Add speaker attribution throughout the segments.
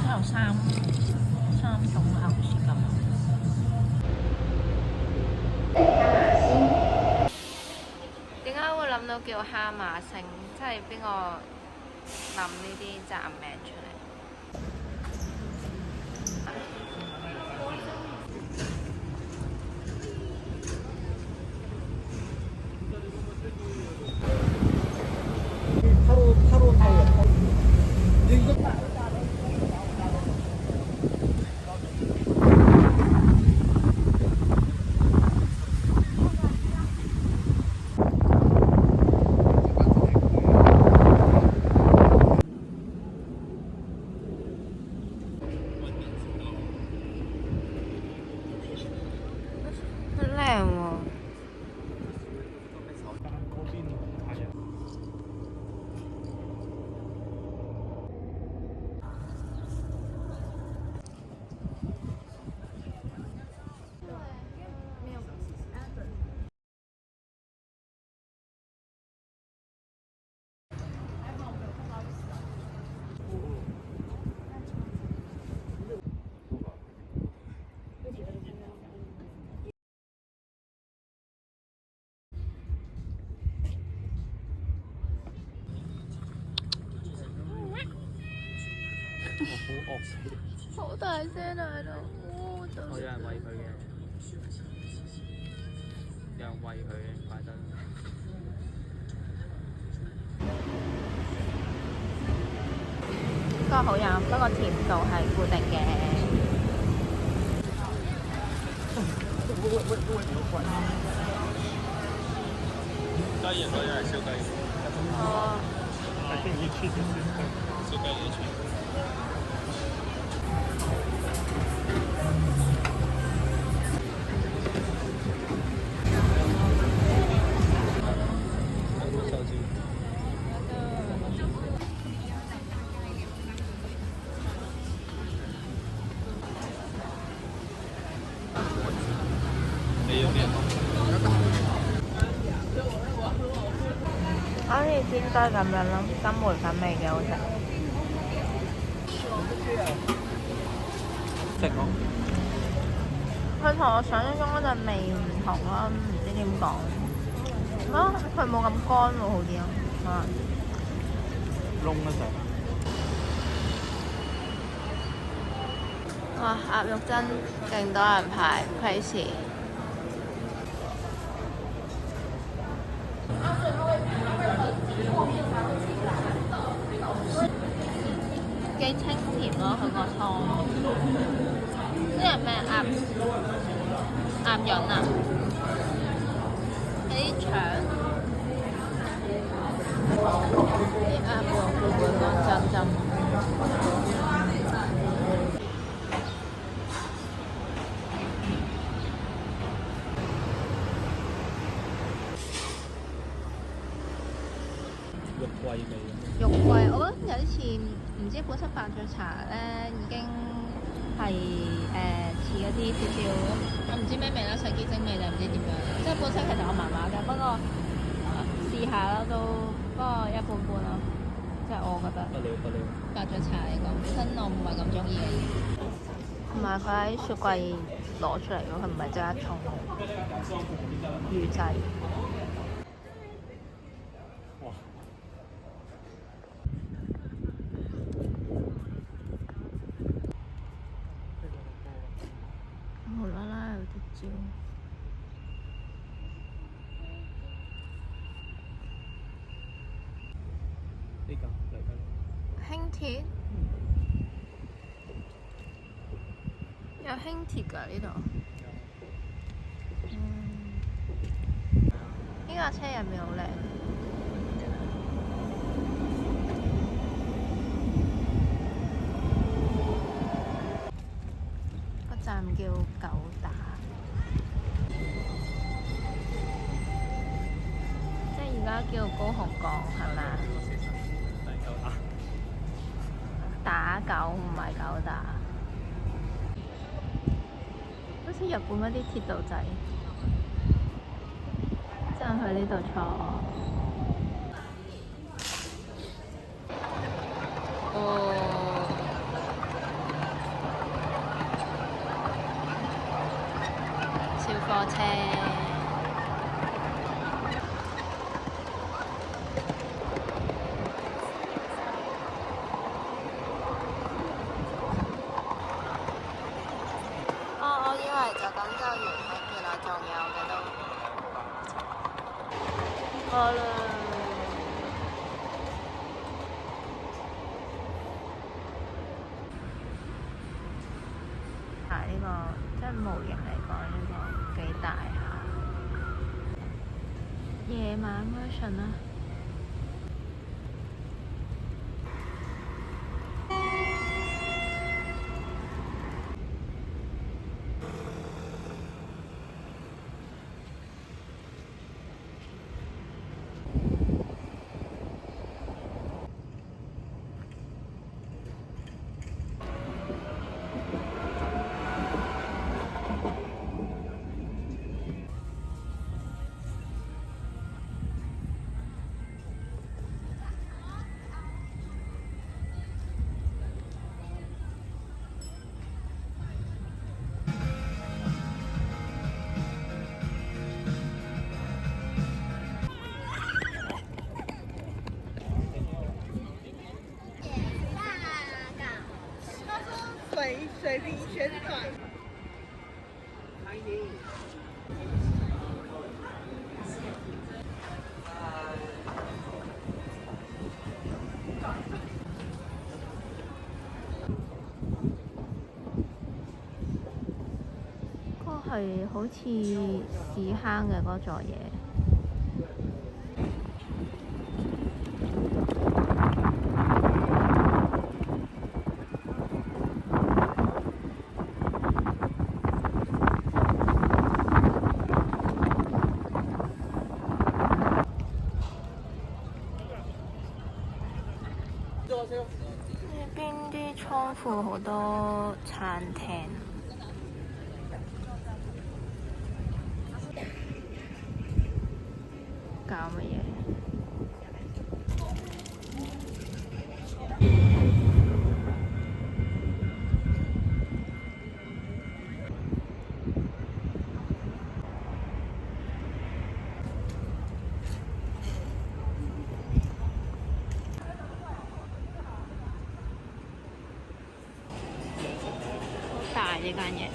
Speaker 1: 有三種口舌咁。點解會諗到叫哈馬星？即係邊個諗呢啲站名出嚟？好大聲啊！喺度，
Speaker 2: 有人餵佢嘅，有人餵佢嘅，怪得。
Speaker 1: 不過好飲，不過甜度係固定嘅。
Speaker 2: 雞翼嗰啲係燒雞翼。
Speaker 1: 哦。
Speaker 2: 係邊啲切嘅？燒雞翼切。你要邊個？
Speaker 1: 好似煎雞咁樣咯，金梅粉味嘅好食。
Speaker 2: 食咯。
Speaker 1: 佢同我想象中嗰陣味唔同咯，唔知點講。啊，佢冇咁乾喎，好啲啊。
Speaker 2: 燶一陣。
Speaker 1: 哇！鴨肉真勁多人排 crazy。幾清甜咯，佢個湯。呢係咩鴨潤啊？係啲腸。啲鴨肉會乾浸浸。
Speaker 2: 肉桂味。
Speaker 1: 肉桂，我覺得有啲似，唔知本身伯爵茶咧已經係似嗰啲少少，我唔知咩味啦，洗潔精味定唔知點樣。即係本身其實我麻麻嘅，不過試下啦都，不過一般般咯。即係我覺得。
Speaker 2: 不了。
Speaker 1: 伯爵茶嚟講，本身我唔係咁中意。同埋佢喺雪櫃攞出嚟嘅，佢唔係即刻沖預製。無啦啦有啲蕉。
Speaker 2: 呢個嚟緊。
Speaker 1: 輕鐵？有輕鐵㗎呢度。呢架車入面好靚。個站叫九打，即係而家叫高雄港係咪啊？打九唔係九打，好似日本嗰啲鐵道仔，即係去呢度坐。過啦。呢個即係模型嚟講，呢個幾大下。夜晚 version 啦。
Speaker 3: 水平宣传。
Speaker 1: 嗰個係好似屎坑嘅嗰座嘢。呢邊啲倉庫好多餐廳，搞乜嘢？大呢間嘢，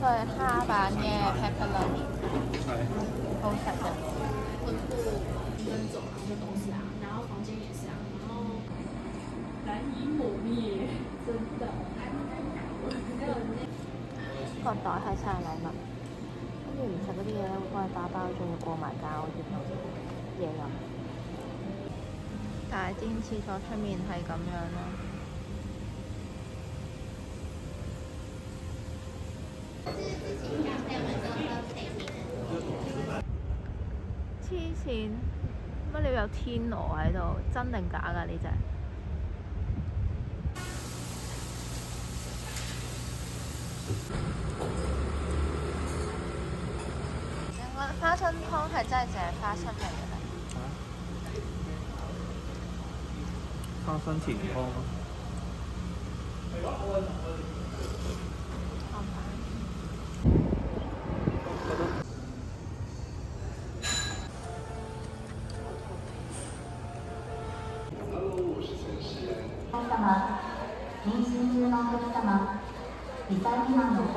Speaker 1: 佢係蝦版嘅 pepperoni， 好食嘅。
Speaker 4: 臀部跟走廊的東西啊，然後房間也是啊，然後難以抹滅，真的。
Speaker 1: 個袋係生日禮物，跟住唔食嗰啲嘢咧，會幫你打包，仲要過埋膠添，嘢飲。大間廁所出面係咁樣咯。黐線，乜你有天鵝喺度？真定假㗎呢隻？花生湯係真係淨係花生味嘅咩？
Speaker 2: 花生甜湯啊！
Speaker 5: 様、妊娠中のお客様、2歳未満の